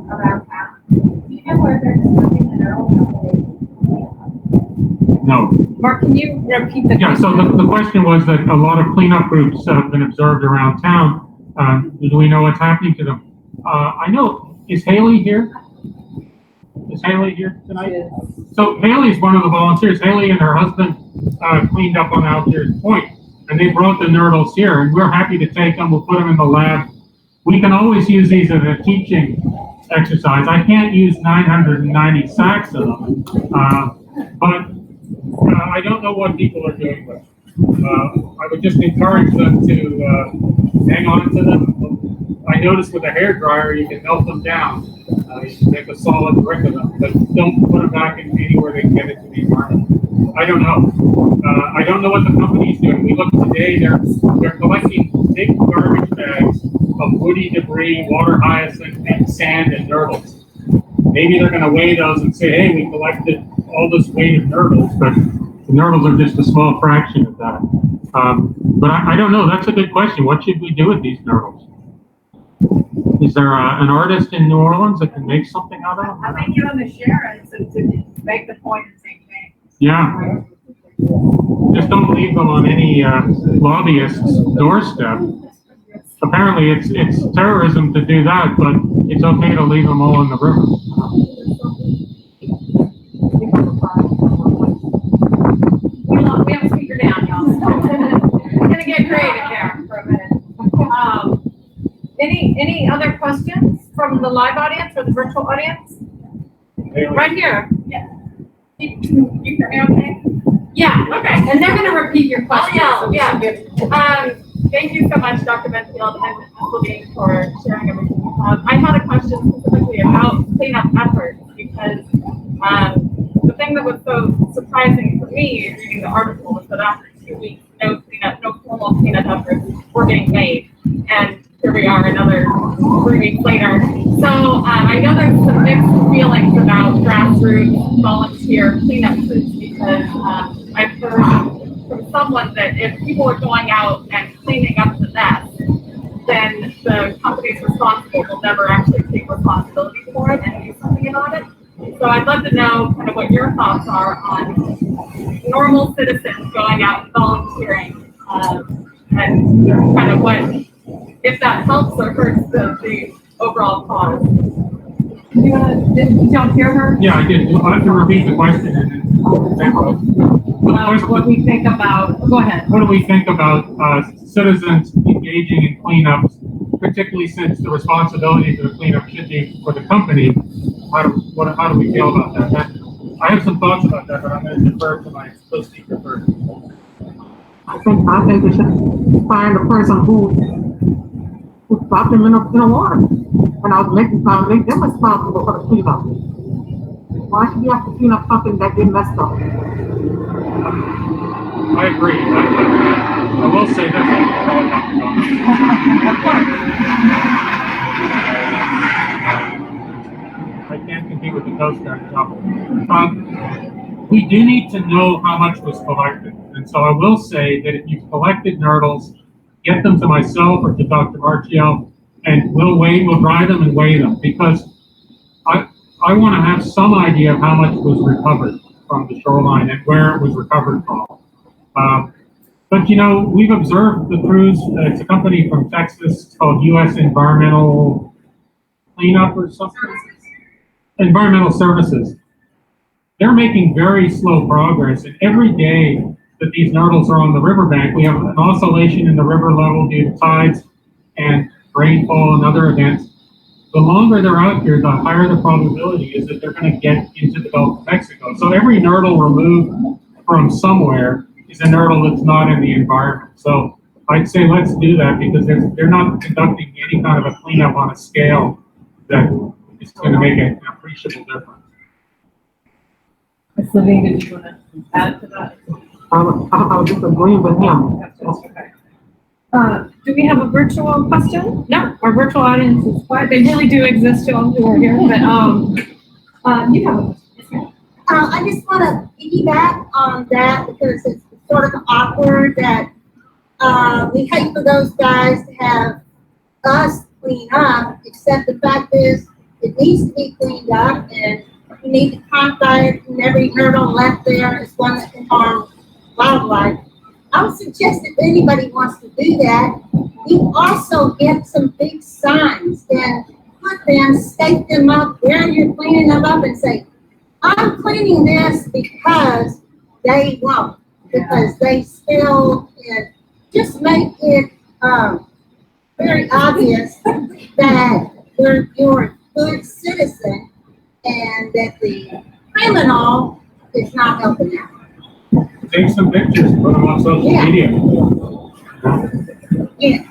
Around town. Do you know where there's something that are No. Mark, can you repeat the question? Yeah, so the question was that a lot of cleanup groups have been observed around town. Do we know what's happening to them? I know, is Haley here? Is Haley here tonight? Yes. So Haley's one of the volunteers. Haley and her husband cleaned up on Algiers Point, and they brought the nurdles here, and we're happy to take them. We'll put them in the lab. We can always use these as a teaching exercise. I can't use 990 sacks of them, but I don't know what people are doing with them. I would just encourage them to hang on to them. I noticed with a hairdryer, you can melt them down. You can make a solid brick of them, but don't put them back in anywhere they can get into the environment. I don't know. I don't know what the company's doing. We look today, they're collecting big garbage bags of woody debris, water hyacinth, and sand and nurdles. Maybe they're going to weigh those and say, hey, we collected all this weight of nurdles, but the nurdles are just a small fraction of that. But I don't know. That's a good question. What should we do with these nurdles? Is there an artist in New Orleans that can make something out of them? I think you and the Sharon to make the point and say, okay. Yeah. Just don't leave them on any lobbyist's doorstep. Apparently, it's terrorism to do that, but it's okay to leave them all in the river. We have a speaker down, y'all. We're gonna get creative here for a minute. Any other questions from the live audience or the virtual audience? Right here. Yeah. You hear me okay? Yeah, okay. And they're gonna repeat your question. Oh, yeah. Thank you so much, Dr. Benfield and Ms. Lavigne, for sharing everything. I had a question specifically about cleanup efforts because the thing that was so surprising for me reading the article was that after 2 weeks, no formal cleanup efforts were being made. And here we are another 3 weeks later. So I know there's some mixed feelings about grassroots volunteer cleanup groups because I've heard from someone that if people are going out and cleaning up the mess, then the companies responsible will never actually take responsibility for it and do something about it. So I'd love to know kind of what your thoughts are on normal citizens going out and volunteering, and kind of what, if that helps or hurts the overall cause. Did y'all hear her? Yeah, I did. I'll have to repeat the question. And What we think about, go ahead. what do we think about citizens engaging in cleanups, particularly since the responsibility for the cleanup should be for the company? How do we feel about that? I have some thoughts about that, but I'm going to defer to my co-speaker first. I think we should find the person who stopped them in the water. And make them responsible for the cleanup. Why should you have to clean up something that get messed up? I agree. I will say this. I can't compete with the Coast Guard couple. We do need to know how much was collected. And so I will say that if you've collected nurdles, get them to myself or to Dr. Marchiel, and we'll dry them and weigh them, because I want to have some idea of how much was recovered from the shoreline and where it was recovered from. But we've observed the crews. It's a company from Texas. It's called U.S. Environmental Cleanup or something. Environmental Services. They're making very slow progress, and every day that these nurdles are on the riverbank, we have an oscillation in the river level due to tides and rainfall and other events. The longer they're out here, the higher the probability is that they're going to get into the Gulf of Mexico. So every nurdle removed from somewhere is a nurdle that's not in the environment. So I'd say let's do that, because they're not conducting any kind of a cleanup on a scale that is going to make an appreciable difference. Ms. Lavigne, did you want to add to that? I was just agreeing with him. Okay. Do we have a virtual question? No, our virtual audience is quiet. They really do exist, y'all who are here, but you have a question. I just want to piggyback on that, because it's sort of awkward that we hate for those guys to have us clean up, except the fact is it needs to be cleaned up, and you need to quantify it, and every nurdle left there is one that can harm wildlife. I would suggest if anybody wants to do that, you also get some big signs and put them, stake them up where you're cleaning them up, and say, I'm cleaning this because they won't, because they spill, and just make it very obvious that you're a good citizen and that the criminal is not helping out. Take some pictures, put them on social media. Yeah.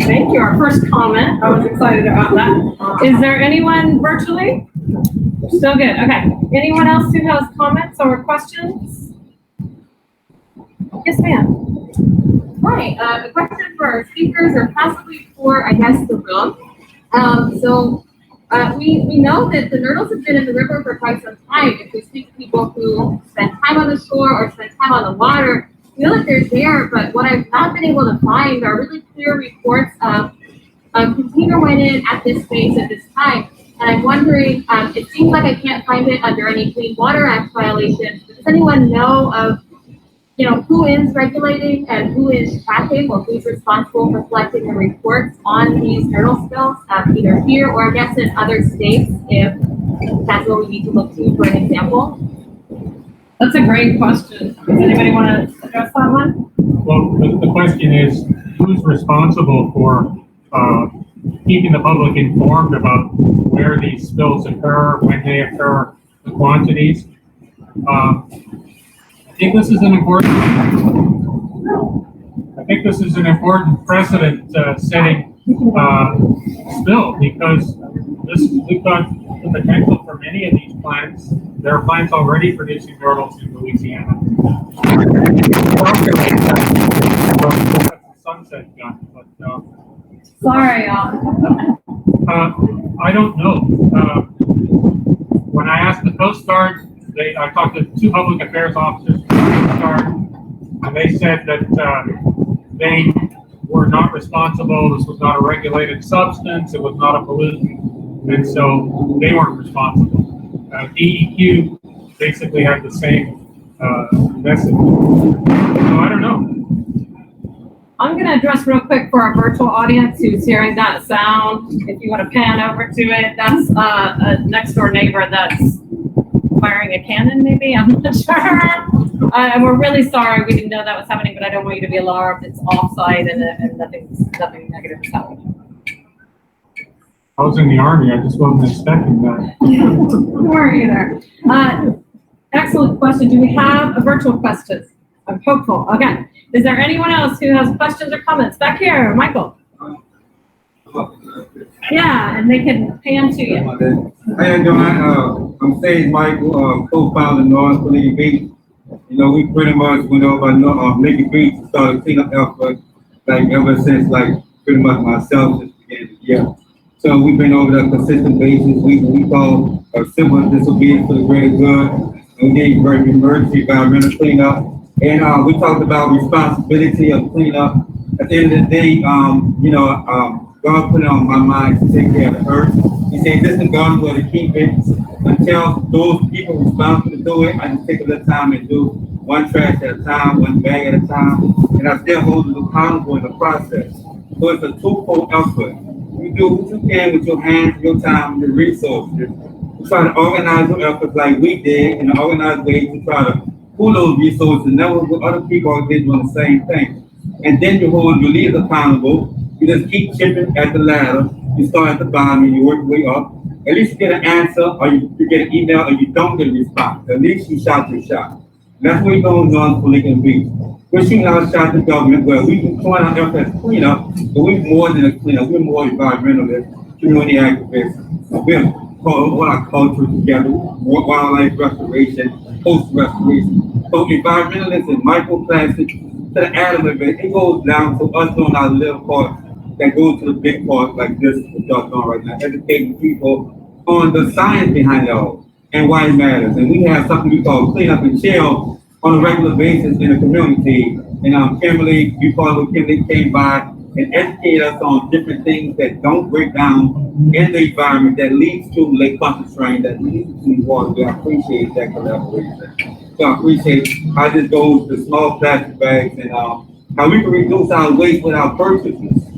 Thank you. Our first comment. I was excited about that. Is there anyone virtually? Still good. Okay. Anyone else who has comments or questions? Yes, ma'am. Hi. A question for our speakers, or possibly for, I guess, the room. We know that the nurdles have been in the river for quite some time. If we speak to people who spend time on the shore or spend time on the water, we know that they're there, but what I've not been able to find are really clear reports of a container went in at this space at this time. And I'm wondering, it seems like I can't find it under any Clean Water Act violations. Does anyone know of, who is regulating and who is tracking, or who's responsible for collecting the reports on these nurdle spills, either here or I guess in other states, if that's where we need to look to for an example? That's a great question. Does anybody want to address that one? Well, the question is, who's responsible for keeping the public informed about where these spills occur, when they occur, the quantities? I think this is an important precedent-setting spill, because we've got the potential for many of these plants. There are plants already producing nurdles in Louisiana. That's a sunset gun, but Sorry, I don't know. When I asked the Coast Guard, I talked to two public affairs officers from the Coast Guard, and they said that they were not responsible. This was not a regulated substance. It was not a pollutant. And so they weren't responsible. DEQ basically had the same message. So I don't know. I'm going to address real quick for our virtual audience who's hearing that sound. If you want to pan over to it, that's a next door neighbor that's firing a cannon, maybe. I'm not sure. And we're really sorry. We didn't know that was happening, but I don't want you to be alarmed. It's off-site and nothing negative is happening. I was in the Army. I just wasn't expecting that. Don't worry either. Excellent question. Do we have a virtual question? I'm hopeful. Okay. Is there anyone else who has questions or comments? Back here, Michael. Yeah, and they can pan to you. How you doing? I'm Sage Michael, co-founder of North Lavigne Beach. You know, we pretty much went over Lavigne Beach and started a cleanup effort, like ever since, like pretty much myself since the beginning of the year. So we've been over there on a consistent basis. We call civil disobedience for the greater good. And we gave emergency environmental cleanup. And we talked about responsibility of cleanup. At the end of the day, God put it on my mind to take care of the earth. He said, this is God's way to keep it until those people responsible to do it. I just take a little time and do one trash at a time, one bag at a time, and I still hold them accountable in the process. So it's a twofold effort. You do what you can with your hands, your time, your resources. You try to organize your efforts like we did in an organized way to try to pull those resources, and that was what other people are doing the same thing. And then you hold your leaders accountable. You just keep chipping at the ladder. You start at the bottom and you work your way up. At least you get an answer, or you get an email, or you don't get a response. At least you shot your shot. And that's what we're going on for Lavigne Beach. We're shooting our shot at the government where we can point our efforts as cleanup, but we're more than a cleanup. We're more environmentalists, community activists. We're what our culture together, wildlife restoration, coast restoration. So environmentalists and microplastics to the atom of it, it goes down to us doing our little part that goes to the big part like this, what y'all doing right now, educating people on the science behind it all and why it matters. And we have something we call clean up and chill on a regular basis in the community. And Kimberly, you probably Kimberly came by and educated us on different things that don't break down in the environment that leads to Lake Pontchartrain, that leads to water. I appreciate that collaboration. So I appreciate how this goes to small plastic bags and how we can reduce our waste with our purchases.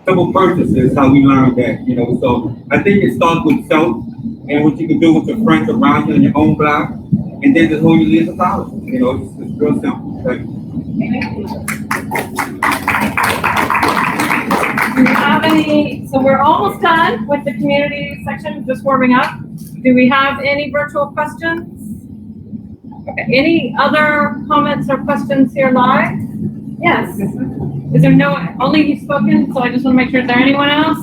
Simple purchases, how we learned that, So I think it starts with self and what you can do with your friends around you in your own block, and then just hold your leaders accountable. It's real simple. Thank you. Do we have any, so we're almost done with the community section, just warming up. Do we have any virtual questions? Okay, any other comments or questions here live? Yes. Is there only you've spoken, so I just want to make sure, is there anyone else?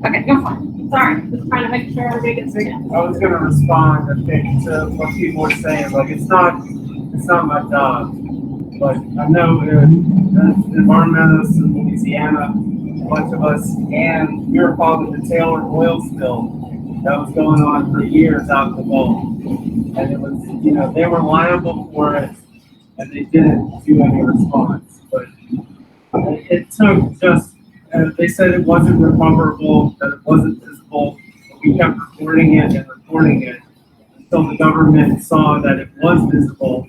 Okay, go for it. Sorry, just trying to make sure everybody gets through. I was gonna respond, I think, to what people were saying, like, it's not my job. But I know as environmentalists in Louisiana, a bunch of us, and we were called the Taylor oil spill that was going on for years out the Gulf. And it was, they were liable for it, and they didn't do any response. But it took just, they said it wasn't recoverable, that it wasn't visible. We kept reporting it until the government saw that it was visible,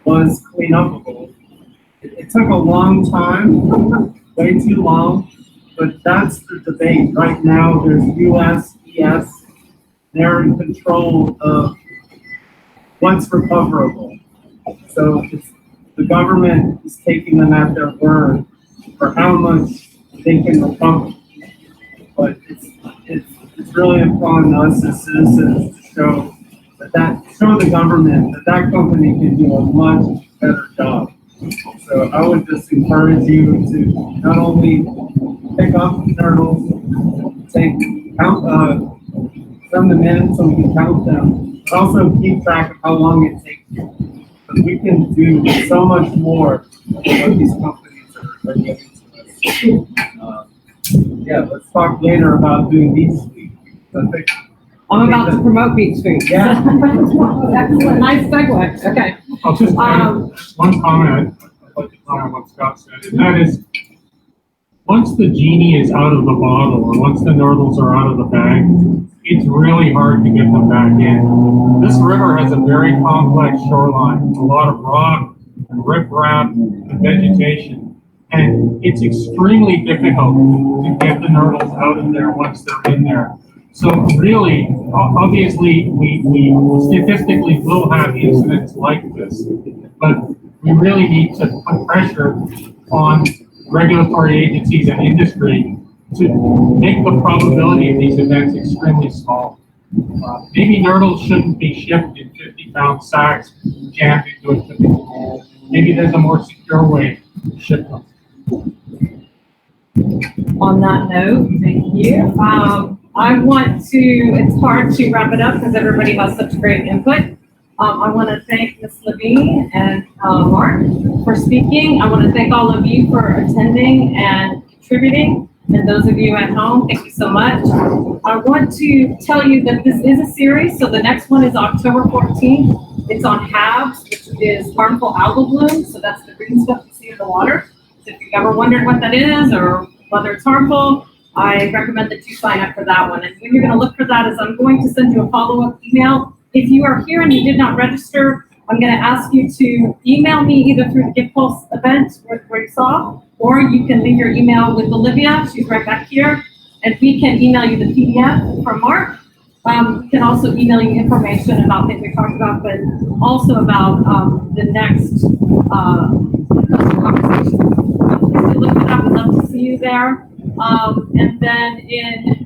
was clean upable. It took a long time, way too long, but that's the debate. Right now, there's US, ES, they're in control of what's recoverable. So the government is taking them at their word for how much they can recover. But it's really upon us as citizens to show the government that company can do a much better job. So I would just encourage you to not only pick up Nurdles, from the minutes so we can count them, but also keep track of how long it takes you. But we can do so much more than what these companies are giving to us. Let's talk later about doing these weeks. I'm about to promote Beach Street. Yeah. Excellent, nice segue. Okay. I'll just add one comment. I'd like to comment on what Scott said, and that is, once the genie is out of the bottle, or once the nurdles are out of the bag, it's really hard to get them back in. This river has a very complex shoreline, a lot of rock and riprap and vegetation, and it's extremely difficult to get the nurdles out of there once they're in there. So really, obviously, we statistically will have incidents like this, but we really need to put pressure on regulatory agencies and industry to make the probability of these events extremely small. Maybe nurdles shouldn't be shipped in 50-pound sacks jammed into a typical mold. Maybe there's a more secure way to ship them. On that note, thank you. I want to, it's hard to wrap it up because everybody has such great input. I want to thank Ms. Lavigne and Mark for speaking. I want to thank all of you for attending and contributing. And those of you at home, thank you so much. I want to tell you that this is a series. So the next one is October 14th. It's on HABs, which is harmful algal bloom. So that's the green stuff you see in the water. So if you've ever wondered what that is or whether it's harmful, I recommend that you sign up for that one. And when you're going to look for that is I'm going to send you a follow-up email. If you are here and you did not register, I'm going to ask you to email me either through the Gift Pulse event where you saw, or you can leave your email with Olivia. She's right back here. And we can email you the PDF from Mark. We can also email you information about things we talked about, but also about the next conversation. So please do look it up. I'd love to see you there. And then in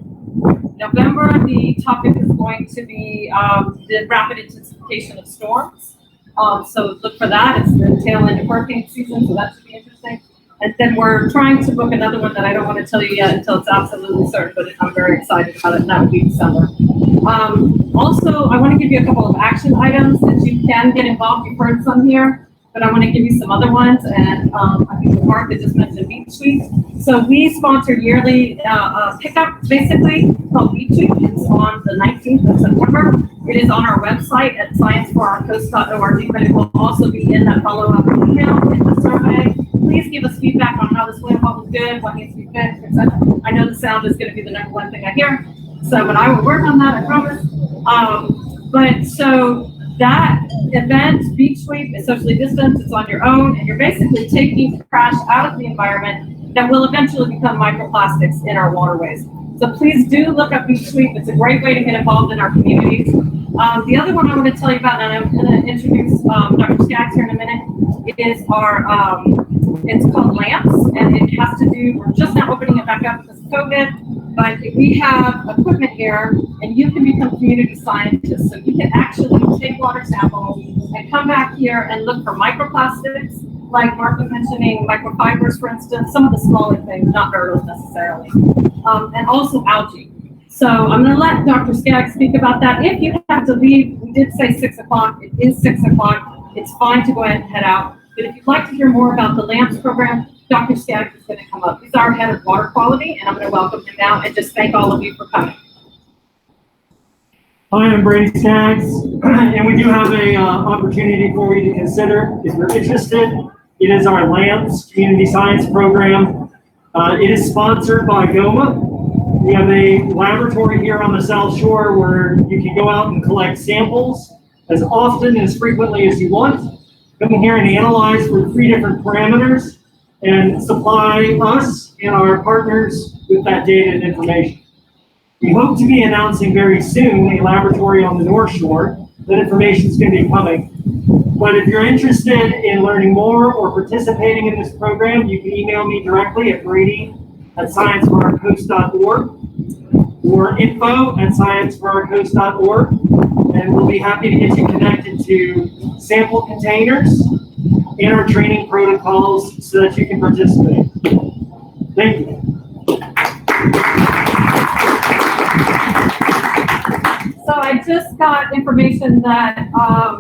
November, the topic is going to be the rapid intensification of storms. So look for that. It's the tail end of hurricane season, so that should be interesting. And then we're trying to book another one that I don't want to tell you yet until it's absolutely certain, but I'm very excited about it, and that would be December. Also, I want to give you a couple of action items that you can get involved. You've heard some here, but I want to give you some other ones. And I think Mark had just mentioned Beach Week. So we sponsor yearly pickup, basically, called Beach Week. It's on the 19th of September. It is on our website at scienceforourcoast.org, but it will also be in that follow-up email in the survey. Please give us feedback on how this went, what was good, what needs to be fixed, etc. I know the sound is going to be the number one thing I hear, but I will work on that, I promise. But so that event, Beach Sweep, is socially distanced, it's on your own, and you're basically taking trash out of the environment that will eventually become microplastics in our waterways. So please do look up Beach Sweep. It's a great way to get involved in our communities. The other one I want to tell you about, and I'm going to introduce Dr. Skaggs here in a minute, is our, it's called LAMPS, and it has to do, we're just now opening it back up because of COVID, but we have equipment here, and you can become community scientists. So you can actually take water samples and come back here and look for microplastics, like Mark was mentioning, microfibers, for instance, some of the smaller things, not nurdles necessarily, and also algae. So I'm going to let Dr. Skaggs speak about that. If you have to leave, we did say 6 o'clock. It is 6 o'clock. It's fine to go ahead and head out. But if you'd like to hear more about the LAMPS program, Dr. Skaggs is going to come up. He's our head of water quality, and I'm going to welcome him now and just thank all of you for coming. Hi, I'm Brady Skaggs, and we do have a opportunity for you to consider if you're interested. It is our LAMPS Community Science Program. It is sponsored by GOMA. We have a laboratory here on the South Shore where you can go out and collect samples as often and as frequently as you want. Come in here and analyze for 3 different parameters and supply us and our partners with that data and information. We hope to be announcing very soon a laboratory on the North Shore. That information is going to be coming. But if you're interested in learning more or participating in this program, you can email me directly at brady@scienceforourcoast.org or info@scienceforourcoast.org, and we'll be happy to get you connected to sample containers and our training protocols so that you can participate. Thank you. So I just got information that a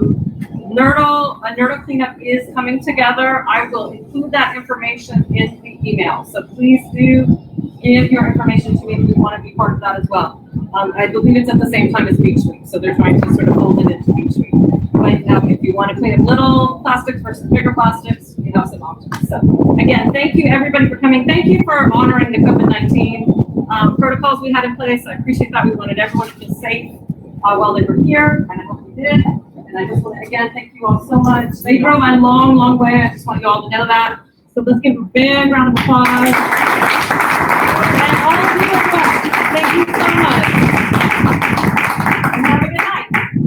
Nurdle cleanup is coming together. I will include that information in the email. So please do give your information to me if you want to be part of that as well. I believe it's at the same time as Beach Week, so they're trying to sort of fold it into Beach Week. But if you want to clean up little plastics versus bigger plastics, have some options. So again, thank you everybody for coming. Thank you for honoring the COVID-19 protocols we had in place. I appreciate that. We wanted everyone to feel safe while they were here, and I hope we did. And I just want to again thank you all so much. They drove a long, long way. I just want you all to know that. So let's give a big round of applause.